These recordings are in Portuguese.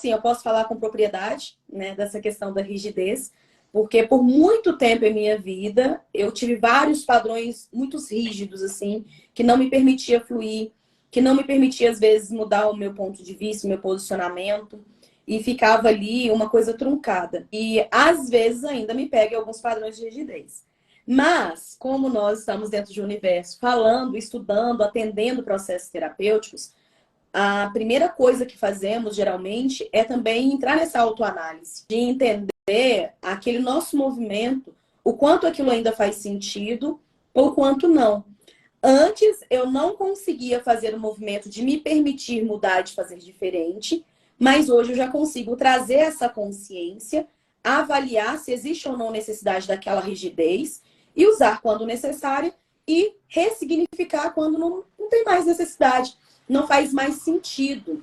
sim, eu posso falar com propriedade, né, dessa questão da rigidez, porque por muito tempo em minha vida eu tive vários padrões muito rígidos, assim, que não me permitia fluir, que não me permitia, às vezes, mudar o meu ponto de vista, o meu posicionamento, e ficava ali uma coisa truncada. E, às vezes, ainda me pega em alguns padrões de rigidez. Mas, como nós estamos dentro de um universo, falando, estudando, atendendo processos terapêuticos, a primeira coisa que fazemos, geralmente, é também entrar nessa autoanálise, de entender aquele nosso movimento, o quanto aquilo ainda faz sentido ou o quanto não. Antes, eu não conseguia fazer o movimento de me permitir mudar, de fazer diferente, mas hoje eu já consigo trazer essa consciência, avaliar se existe ou não necessidade daquela rigidez e usar quando necessário e ressignificar quando não tem mais necessidade, não faz mais sentido.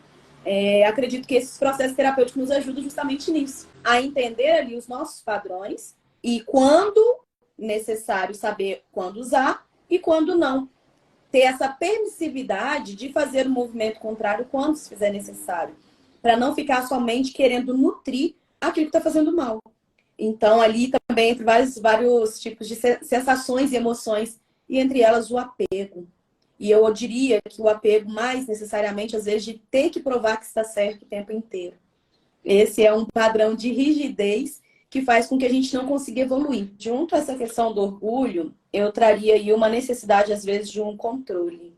Acredito que esses processos terapêuticos nos ajudam justamente nisso, a entender ali os nossos padrões e quando necessário saber quando usar e quando não. Ter essa permissividade de fazer o movimento contrário quando se fizer necessário, para não ficar somente querendo nutrir aquilo que está fazendo mal. Então, ali também entre vários tipos de sensações e emoções, e entre elas o apego. E eu diria que o apego, mais necessariamente, às vezes, de ter que provar que está certo o tempo inteiro. Esse é um padrão de rigidez que faz com que a gente não consiga evoluir. Junto a essa questão do orgulho, eu traria aí uma necessidade, às vezes, de um controle.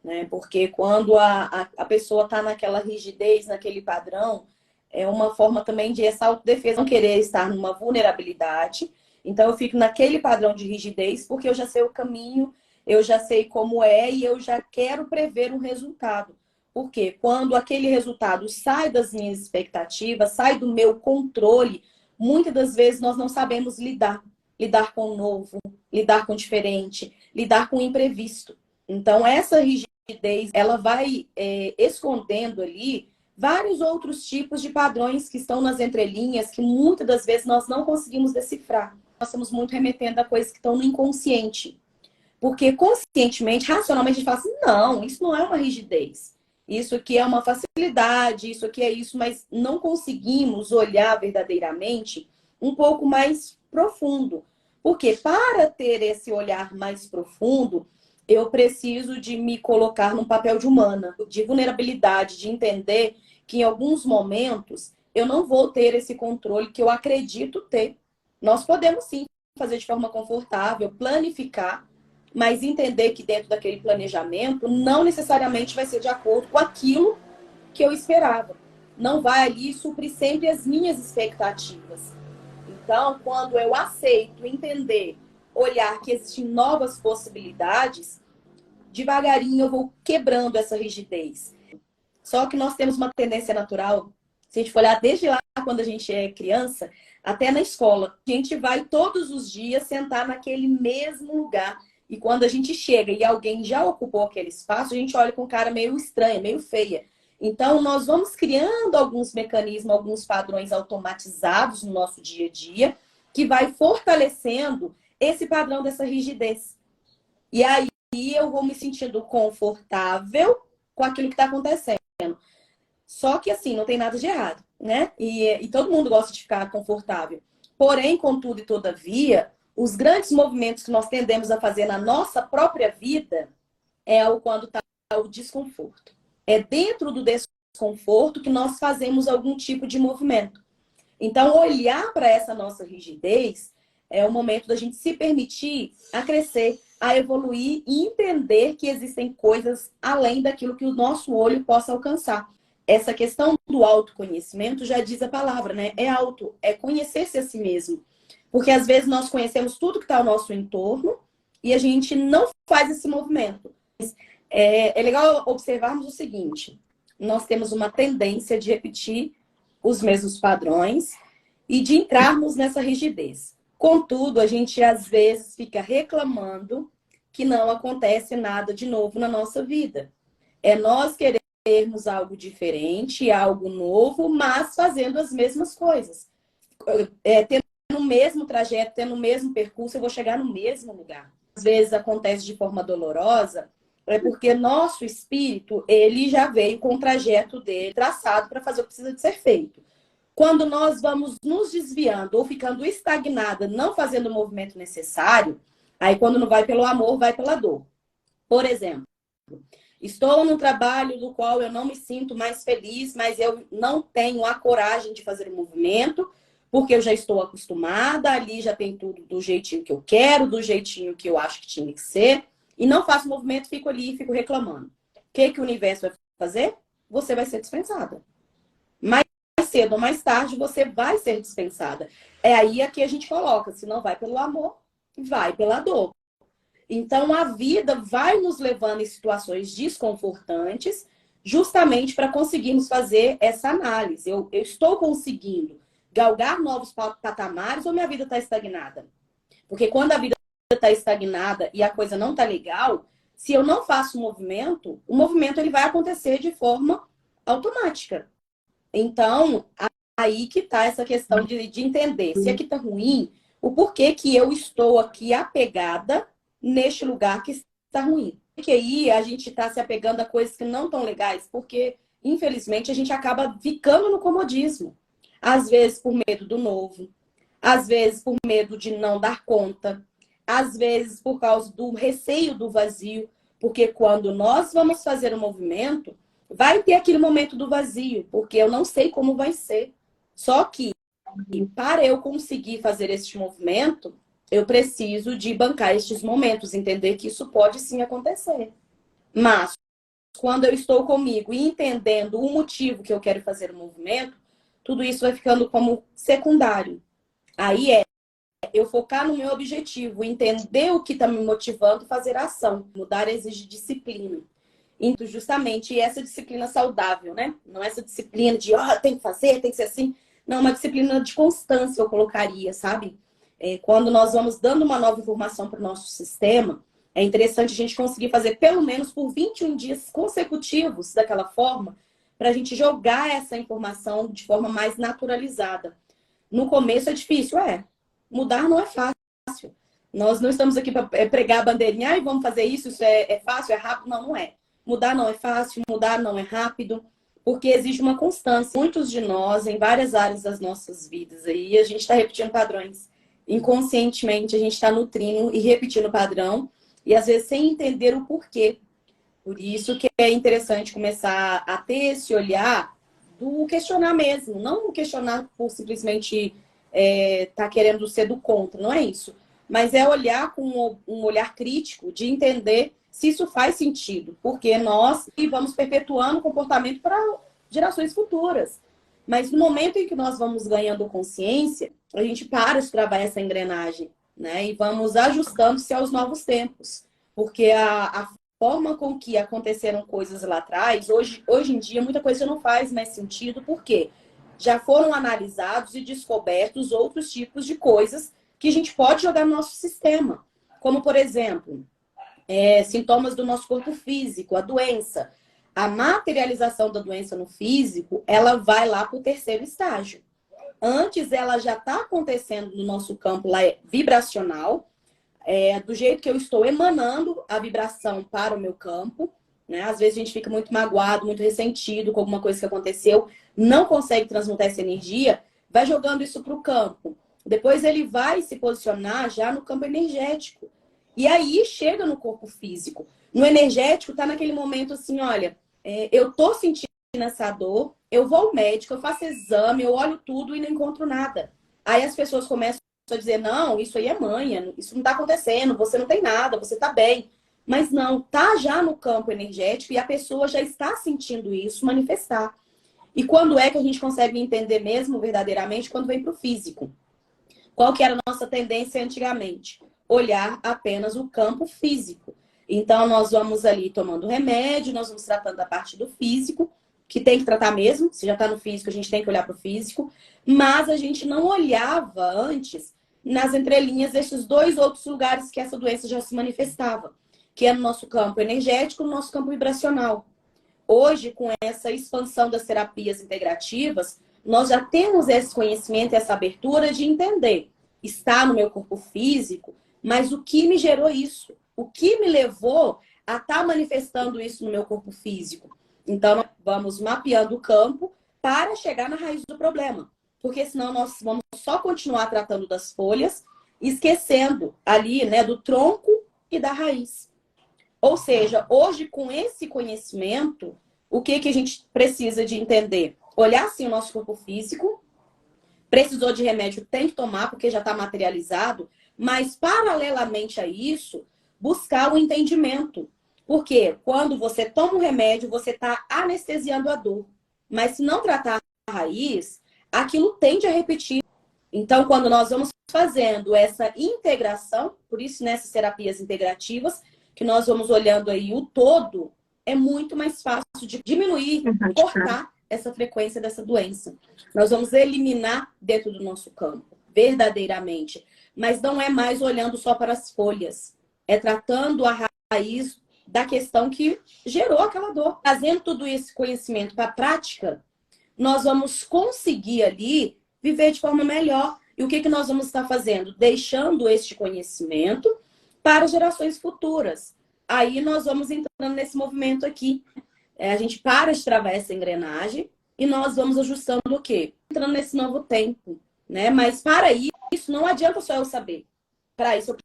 Né? Porque quando a pessoa está naquela rigidez, naquele padrão, é uma forma também de essa autodefesa, não querer estar numa vulnerabilidade. Então, eu fico naquele padrão de rigidez porque eu já sei o caminho, eu já sei como é e eu já quero prever um resultado. Porque quando aquele resultado sai das minhas expectativas, sai do meu controle, muitas das vezes nós não sabemos lidar. Lidar com o novo, lidar com o diferente, lidar com o imprevisto. Então, essa rigidez, ela vai escondendo ali vários outros tipos de padrões que estão nas entrelinhas, que muitas das vezes nós não conseguimos decifrar. Nós estamos muito remetendo a coisas que estão no inconsciente. Porque conscientemente, racionalmente, a gente fala assim, não, isso não é uma rigidez. Isso aqui é uma facilidade, isso aqui é isso, mas não conseguimos olhar verdadeiramente um pouco mais profundo. Porque para ter esse olhar mais profundo, eu preciso de me colocar num papel de humana, de vulnerabilidade, de entender que em alguns momentos eu não vou ter esse controle que eu acredito ter. Nós podemos sim fazer de forma confortável, planificar, mas entender que dentro daquele planejamento não necessariamente vai ser de acordo com aquilo que eu esperava. Não vai ali suprir sempre as minhas expectativas. Então, quando eu aceito entender, olhar que existem novas possibilidades, devagarinho eu vou quebrando essa rigidez. Só que nós temos uma tendência natural, se a gente for olhar desde lá, quando a gente é criança, até na escola. A gente vai todos os dias sentar naquele mesmo lugar. E quando a gente chega e alguém já ocupou aquele espaço, a gente olha com cara meio estranha, meio feia. Então, nós vamos criando alguns mecanismos, alguns padrões automatizados no nosso dia a dia, que vai fortalecendo esse padrão dessa rigidez. E aí eu vou me sentindo confortável com aquilo que está acontecendo. Só que assim, não tem nada de errado, né? E todo mundo gosta de ficar confortável. Porém, contudo e todavia, os grandes movimentos que nós tendemos a fazer na nossa própria vida é o quando está o desconforto. É dentro do desconforto que nós fazemos algum tipo de movimento. Então, olhar para essa nossa rigidez é o momento da gente se permitir a crescer, a evoluir e entender que existem coisas além daquilo que o nosso olho possa alcançar. Essa questão do autoconhecimento já diz a palavra, né? É auto, é conhecer-se a si mesmo. Porque às vezes nós conhecemos tudo que está ao nosso entorno e a gente não faz esse movimento. É legal observarmos o seguinte: nós temos uma tendência de repetir os mesmos padrões e de entrarmos nessa rigidez. Contudo, a gente às vezes fica reclamando que não acontece nada de novo na nossa vida. É nós querermos algo diferente, algo novo, mas fazendo as mesmas coisas. Tendo o mesmo trajeto, tendo o mesmo percurso, eu vou chegar no mesmo lugar. Às vezes acontece de forma dolorosa, é porque nosso espírito, ele já veio com o trajeto dele traçado para fazer o que precisa de ser feito. Quando nós vamos nos desviando ou ficando estagnada, não fazendo o movimento necessário, aí quando não vai pelo amor, vai pela dor. Por exemplo, estou num trabalho do qual eu não me sinto mais feliz, mas eu não tenho a coragem de fazer o movimento, porque eu já estou acostumada, ali já tem tudo do jeitinho que eu quero, do jeitinho que eu acho que tinha que ser, e não faço o movimento, fico ali e fico reclamando. O que o universo vai fazer? Você vai ser dispensada. Mais cedo ou mais tarde, você vai ser dispensada. É aí que a gente coloca, se não vai pelo amor, vai pela dor. Então, a vida vai nos levando em situações desconfortantes, justamente para conseguirmos fazer essa análise. Eu estou conseguindo galgar novos patamares ou minha vida está estagnada? Porque quando a vida está estagnada e a coisa não está legal, se eu não faço o movimento ele vai acontecer de forma automática. Então, aí que está essa questão de entender se aqui está ruim, o porquê que eu estou aqui apegada neste lugar que está ruim. Porque aí a gente está se apegando a coisas que não estão legais, porque, infelizmente, a gente acaba ficando no comodismo. Às vezes por medo do novo, às vezes por medo de não dar conta, às vezes por causa do receio do vazio, porque quando nós vamos fazer um movimento, vai ter aquele momento do vazio, porque eu não sei como vai ser. Só que, para eu conseguir fazer este movimento, eu preciso de bancar estes momentos, entender que isso pode sim acontecer. Mas, quando eu estou comigo e entendendo o motivo que eu quero fazer o movimento, tudo isso vai ficando como secundário. Aí eu focar no meu objetivo, entender o que está me motivando e fazer a ação. Mudar exige disciplina. Então, justamente essa disciplina saudável, né? Não essa disciplina de, tem que fazer, tem que ser assim. Não, uma disciplina de constância eu colocaria, sabe? Quando nós vamos dando uma nova informação para o nosso sistema, é interessante a gente conseguir fazer pelo menos por 21 dias consecutivos daquela forma, para a gente jogar essa informação de forma mais naturalizada. No começo é difícil, mudar não é fácil. Nós não estamos aqui para pregar a bandeirinha, vamos fazer isso, isso é fácil, é rápido. Não, não é. Mudar não é fácil, mudar não é rápido, porque exige uma constância. Muitos de nós, em várias áreas das nossas vidas, aí a gente está repetindo padrões. Inconscientemente, a gente está nutrindo e repetindo o padrão, e às vezes sem entender o porquê. Por isso que é interessante começar a ter esse olhar do questionar mesmo, não questionar por simplesmente tá querendo ser do contra, não é isso. Mas é olhar com um olhar crítico de entender se isso faz sentido, porque nós vamos perpetuando o comportamento para gerações futuras. Mas no momento em que nós vamos ganhando consciência, a gente para de trabalhar essa engrenagem, né? E vamos ajustando-se aos novos tempos. Porque a forma com que aconteceram coisas lá atrás, hoje em dia, muita coisa não faz mais sentido, porque já foram analisados e descobertos outros tipos de coisas que a gente pode jogar no nosso sistema. Como, por exemplo, sintomas do nosso corpo físico, a doença. A materialização da doença no físico, ela vai lá para o terceiro estágio. Antes, ela já está acontecendo no nosso campo lá vibracional, do jeito que eu estou emanando a vibração para o meu campo, né? Às vezes a gente fica muito magoado, muito ressentido com alguma coisa que aconteceu, não consegue transmutar essa energia, vai jogando isso para o campo. Depois ele vai se posicionar já no campo energético. E aí chega no corpo físico. No energético, tá naquele momento assim, olha, eu tô sentindo essa dor, eu vou ao médico, eu faço exame, eu olho tudo e não encontro nada. Aí as pessoas começam a dizer, não, isso aí é manha, isso não tá acontecendo, você não tem nada, você tá bem. Mas não, tá já no campo energético e a pessoa já está sentindo isso manifestar. E quando é que a gente consegue entender mesmo verdadeiramente? Quando vem pro físico. Qual que era a nossa tendência antigamente? Olhar apenas o campo físico. Então, nós vamos ali tomando remédio, nós vamos tratando a parte do físico, que tem que tratar mesmo. Se já está no físico, a gente tem que olhar para o físico. Mas a gente não olhava antes, nas entrelinhas, desses dois outros lugares que essa doença já se manifestava, que é no nosso campo energético e no nosso campo vibracional. Hoje, com essa expansão das terapias integrativas, nós já temos esse conhecimento, essa abertura de entender. Está no meu corpo físico, mas o que me gerou isso? O que me levou a estar manifestando isso no meu corpo físico. Então, vamos mapeando o campo para chegar na raiz do problema. Porque senão nós vamos só continuar tratando das folhas, esquecendo ali, né, do tronco e da raiz. Ou seja, hoje, com esse conhecimento, o que a gente precisa de entender? Olhar, sim, o nosso corpo físico. Precisou de remédio, tem que tomar, porque já está materializado. Mas, paralelamente a isso, buscar o entendimento. Porque quando você toma um remédio, você está anestesiando a dor. Mas se não tratar a raiz, aquilo tende a repetir. Então, quando nós vamos fazendo essa integração, por isso nessas terapias integrativas, que nós vamos olhando aí o todo, é muito mais fácil de diminuir, cortar essa frequência dessa doença. Nós vamos eliminar dentro do nosso campo, verdadeiramente. Mas não é mais olhando só para as folhas. É tratando a raiz da questão que gerou aquela dor. Trazendo todo esse conhecimento para a prática, nós vamos conseguir ali viver de forma melhor. E o que nós vamos estar fazendo? Deixando este conhecimento para gerações futuras. Aí nós vamos entrando nesse movimento aqui. A gente para de travar essa engrenagem e nós vamos ajustando o quê? Entrando nesse novo tempo, né? Mas para isso, não adianta só eu saber. Para isso, eu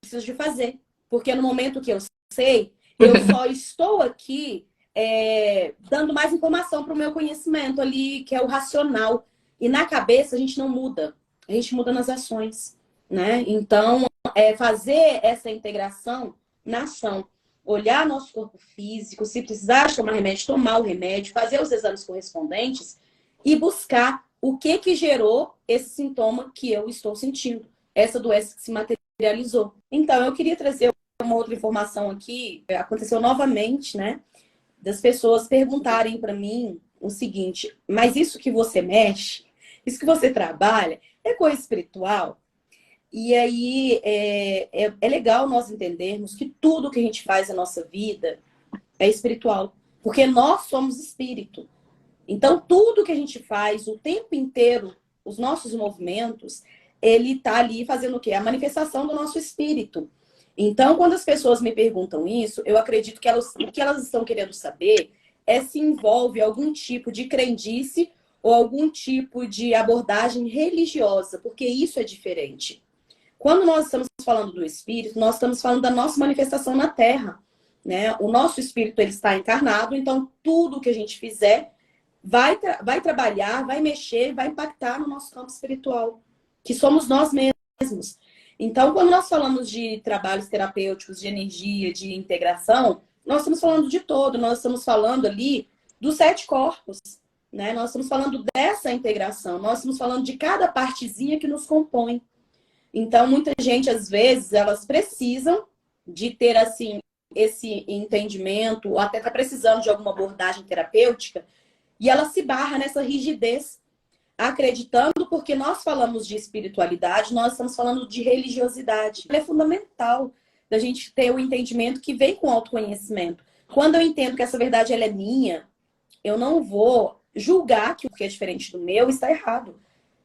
preciso de fazer. Porque no momento que eu sei, eu só estou aqui dando mais informação para o meu conhecimento ali, que é o racional. E na cabeça a gente não muda. A gente muda nas ações, né? Então, fazer essa integração na ação. Olhar nosso corpo físico, se precisar tomar remédio, tomar o remédio, fazer os exames correspondentes e buscar o que gerou esse sintoma que eu estou sentindo, essa doença que se materializou. Então, eu queria trazer uma outra informação aqui, aconteceu novamente, né? Das pessoas perguntarem para mim o seguinte: mas isso que você mexe, isso que você trabalha, é coisa espiritual? E aí é legal nós entendermos que tudo que a gente faz na nossa vida é espiritual. Porque nós somos espírito. Então, tudo que a gente faz o tempo inteiro, os nossos movimentos, ele está ali fazendo o quê? A manifestação do nosso espírito. Então, quando as pessoas me perguntam isso, eu acredito que o que elas estão querendo saber é se envolve algum tipo de crendice ou algum tipo de abordagem religiosa, porque isso é diferente. Quando nós estamos falando do espírito, nós estamos falando da nossa manifestação na Terra, né? O nosso espírito ele está encarnado, então tudo que a gente fizer vai trabalhar, vai mexer, vai impactar no nosso campo espiritual, que somos nós mesmos. Então, quando nós falamos de trabalhos terapêuticos, de energia, de integração, nós estamos falando de todo, nós estamos falando ali dos 7 corpos, né? Nós estamos falando dessa integração, nós estamos falando de cada partezinha que nos compõe. Então, muita gente, às vezes, elas precisam de ter, assim, esse entendimento, ou até tá precisando de alguma abordagem terapêutica, e ela se barra nessa rigidez, acreditando, porque nós falamos de espiritualidade, nós estamos falando de religiosidade. É fundamental da gente ter o entendimento que vem com autoconhecimento. Quando eu entendo que essa verdade ela é minha, eu não vou julgar que o que é diferente do meu está errado.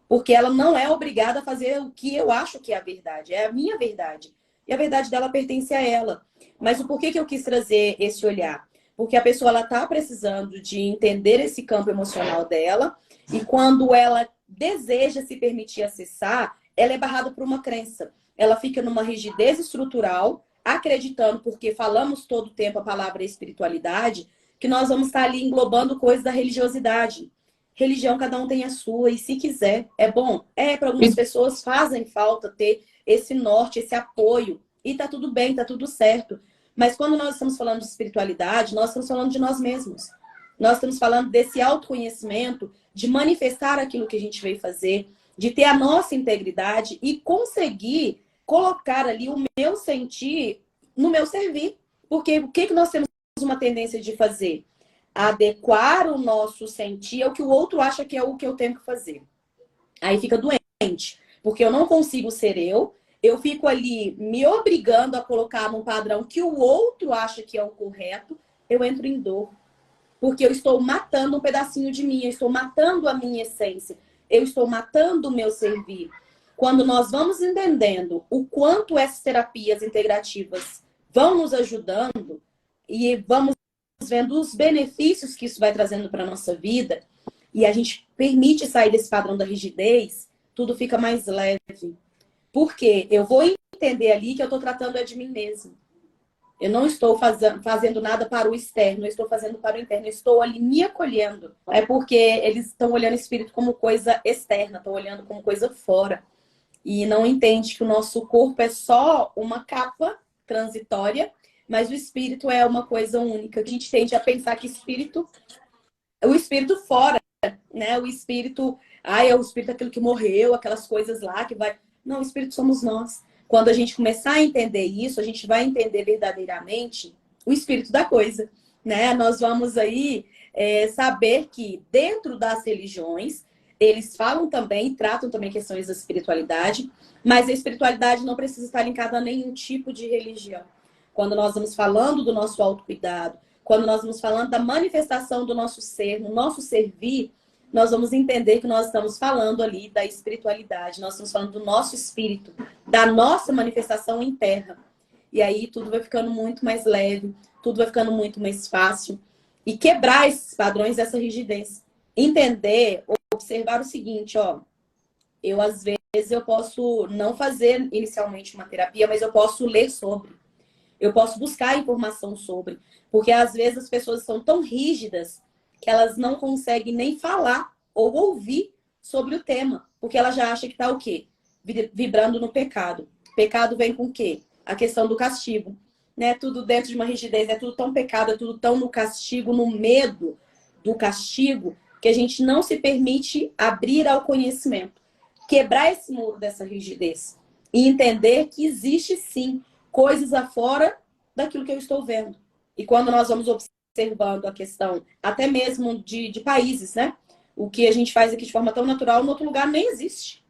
Porque ela não é obrigada a fazer o que eu acho que é a verdade. É a minha verdade. E a verdade dela pertence a ela. Mas o porquê que eu quis trazer esse olhar? Porque a pessoa está precisando de entender esse campo emocional dela. E quando ela deseja se permitir acessar, ela é barrada por uma crença. Ela fica numa rigidez estrutural, acreditando, porque falamos todo o tempo a palavra espiritualidade, que nós vamos estar ali englobando coisas da religiosidade. Religião, cada um tem a sua, e se quiser, é bom. Para algumas pessoas fazem falta ter esse norte, esse apoio. E tá tudo bem, tá tudo certo. Mas quando nós estamos falando de espiritualidade, nós estamos falando de nós mesmos. Nós estamos falando desse autoconhecimento, de manifestar aquilo que a gente veio fazer, de ter a nossa integridade e conseguir colocar ali o meu sentir no meu servir. Porque o que nós temos uma tendência de fazer? Adequar o nosso sentir ao que o outro acha que é o que eu tenho que fazer. Aí fica doente, porque eu não consigo ser eu fico ali me obrigando a colocar num padrão que o outro acha que é o correto, eu entro em dor. Porque eu estou matando um pedacinho de mim, eu estou matando a minha essência, eu estou matando o meu servir. Quando nós vamos entendendo o quanto essas terapias integrativas vão nos ajudando, e vamos vendo os benefícios que isso vai trazendo para a nossa vida, e a gente permite sair desse padrão da rigidez, tudo fica mais leve. Porque eu vou entender ali que eu estou tratando de mim mesmo. Eu não estou fazendo nada para o externo, eu estou fazendo para o interno, eu estou ali me acolhendo. É porque eles estão olhando o espírito como coisa externa, estão olhando como coisa fora. E não entende que o nosso corpo é só uma capa transitória, mas o espírito é uma coisa única. A gente tende a pensar que o espírito fora, né? O espírito, é o espírito aquilo que morreu, aquelas coisas lá que vai. Não, o espírito somos nós. Quando a gente começar a entender isso, a gente vai entender verdadeiramente o espírito da coisa, né? Nós vamos aí saber que dentro das religiões eles falam também, tratam também questões da espiritualidade, mas a espiritualidade não precisa estar linkada a nenhum tipo de religião. Quando nós vamos falando do nosso autocuidado, quando nós vamos falando da manifestação do nosso ser, no nosso servir, nós vamos entender que nós estamos falando ali da espiritualidade, nós estamos falando do nosso espírito, da nossa manifestação interna. E aí tudo vai ficando muito mais leve, tudo vai ficando muito mais fácil. E quebrar esses padrões, essa rigidez. Entender, observar o seguinte, eu às vezes eu posso não fazer inicialmente uma terapia, mas eu posso ler sobre. Eu posso buscar informação sobre. Porque às vezes as pessoas são tão rígidas que elas não conseguem nem falar ou ouvir sobre o tema. Porque ela já acha que está o quê? Vibrando no pecado. Pecado vem com o quê? A questão do castigo. Né? Tudo dentro de uma rigidez, é tudo tão pecado, é tudo tão no castigo, no medo do castigo, que a gente não se permite abrir ao conhecimento. Quebrar esse muro dessa rigidez. E entender que existe sim coisas afora daquilo que eu estou vendo. E quando nós vamos observando a questão, até mesmo de países, né? O que a gente faz aqui de forma tão natural, no outro lugar nem existe.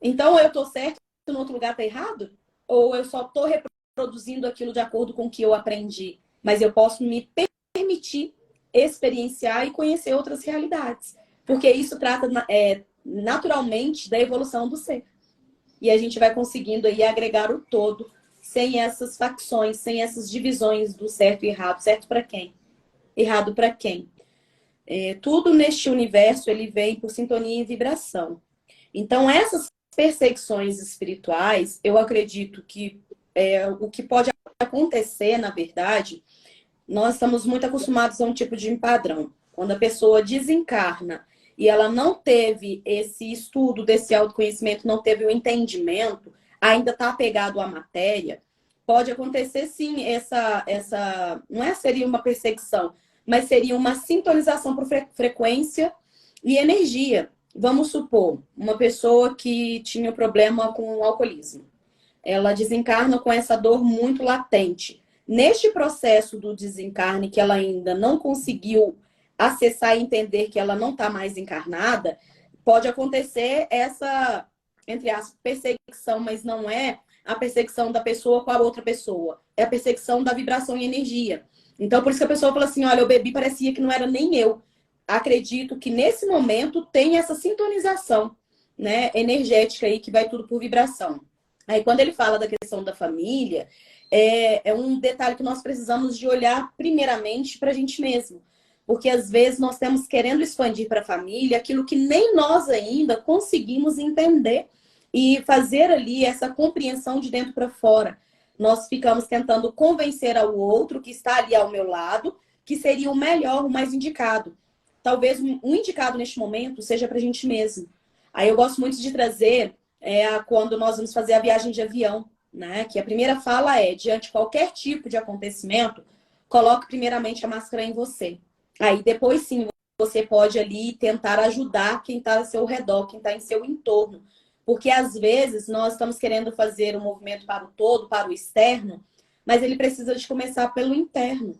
Então, eu estou certo, no outro lugar está errado? Ou eu só estou reproduzindo aquilo de acordo com o que eu aprendi? Mas eu posso me permitir experienciar e conhecer outras realidades. Porque isso trata naturalmente da evolução do ser. E a gente vai conseguindo aí agregar o todo, sem essas facções, sem essas divisões do certo e errado. Certo para quem? Errado para quem? Tudo neste universo, ele vem por sintonia e vibração. Então, essas perseguições espirituais, eu acredito que o que pode acontecer, na verdade, nós estamos muito acostumados a um tipo de padrão. Quando a pessoa desencarna e ela não teve esse estudo desse autoconhecimento, não teve o entendimento, ainda está apegado à matéria, pode acontecer sim não seria uma perseguição, mas seria uma sintonização por frequência e energia. Vamos supor, uma pessoa que tinha problema com o alcoolismo. Ela desencarna com essa dor muito latente. Neste processo do desencarne, que ela ainda não conseguiu acessar e entender que ela não está mais encarnada, pode acontecer essa, entre aspas, perseguição, mas não é a perseguição da pessoa com a outra pessoa. É a perseguição da vibração e energia. Então, por isso que a pessoa fala assim, olha, eu bebi, parecia que não era nem eu. Acredito que nesse momento tem essa sintonização, né, energética aí, que vai tudo por vibração. Aí, quando ele fala da questão da família, é um detalhe que nós precisamos de olhar primeiramente para a gente mesmo. Porque, às vezes, nós estamos querendo expandir para a família aquilo que nem nós ainda conseguimos entender e fazer ali essa compreensão de dentro para fora. Nós ficamos tentando convencer ao outro que está ali ao meu lado, que seria o melhor, o mais indicado. Talvez um indicado neste momento seja para a gente mesmo. Aí eu gosto muito de trazer quando nós vamos fazer a viagem de avião, né? Que a primeira fala é, diante de qualquer tipo de acontecimento, coloque primeiramente a máscara em você. Aí depois sim, você pode ali tentar ajudar quem está ao seu redor, quem está em seu entorno. Porque às vezes nós estamos querendo fazer um movimento para o todo, para o externo, mas ele precisa de começar pelo interno.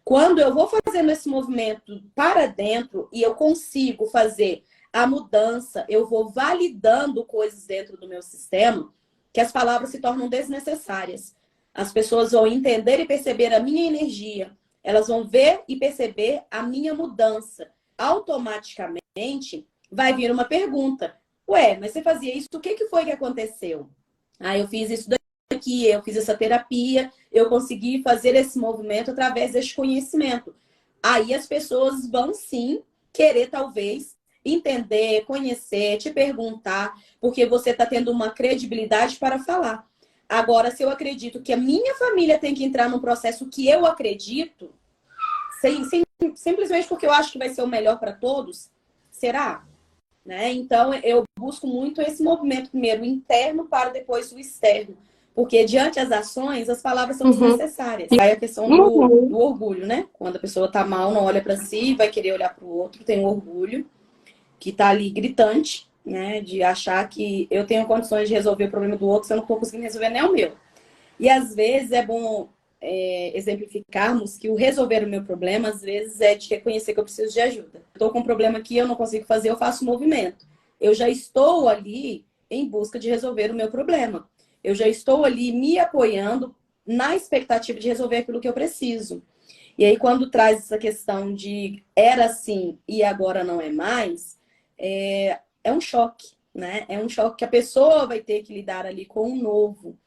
Quando eu vou fazendo esse movimento para dentro e eu consigo fazer a mudança, eu vou validando coisas dentro do meu sistema, que as palavras se tornam desnecessárias. As pessoas vão entender e perceber a minha energia. Elas vão ver e perceber a minha mudança. Automaticamente vai vir uma pergunta. Ué, mas você fazia isso, o que foi que aconteceu? Eu fiz isso aqui, eu fiz essa terapia, eu consegui fazer esse movimento através desse conhecimento. Aí as pessoas vão sim querer, talvez, entender, conhecer, te perguntar, porque você está tendo uma credibilidade para falar. Agora, se eu acredito que a minha família tem que entrar num processo que eu acredito, simplesmente porque eu acho que vai ser o melhor para todos, será? Né? Então, eu busco muito esse movimento, primeiro interno, para depois o externo. Porque diante das ações, as palavras são Uhum. desnecessárias. Aí a questão do orgulho, né? Quando a pessoa tá mal, não olha para si, vai querer olhar para o outro, tem um orgulho que tá ali gritante, né? De achar que eu tenho condições de resolver o problema do outro, se eu não estou conseguindo resolver nem o meu. E às vezes é bom exemplificarmos que o resolver o meu problema, às vezes, é de reconhecer que eu preciso de ajuda. Estou com um problema que eu não consigo fazer, eu faço um movimento. Eu já estou ali em busca de resolver o meu problema. Eu já estou ali me apoiando na expectativa de resolver aquilo que eu preciso. E aí, quando traz essa questão de era assim e agora não é mais, é um choque, né? É um choque que a pessoa vai ter que lidar ali com o novo.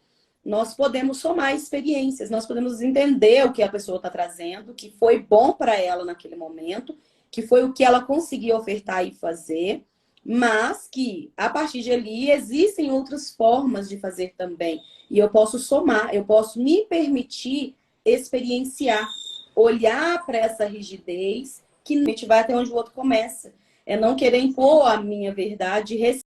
Nós podemos somar experiências, nós podemos entender o que a pessoa está trazendo, que foi bom para ela naquele momento, que foi o que ela conseguiu ofertar e fazer, mas que a partir de ali existem outras formas de fazer também. E eu posso somar, eu posso me permitir experienciar, olhar para essa rigidez, que a gente vai até onde o outro começa. É não querer impor a minha verdade,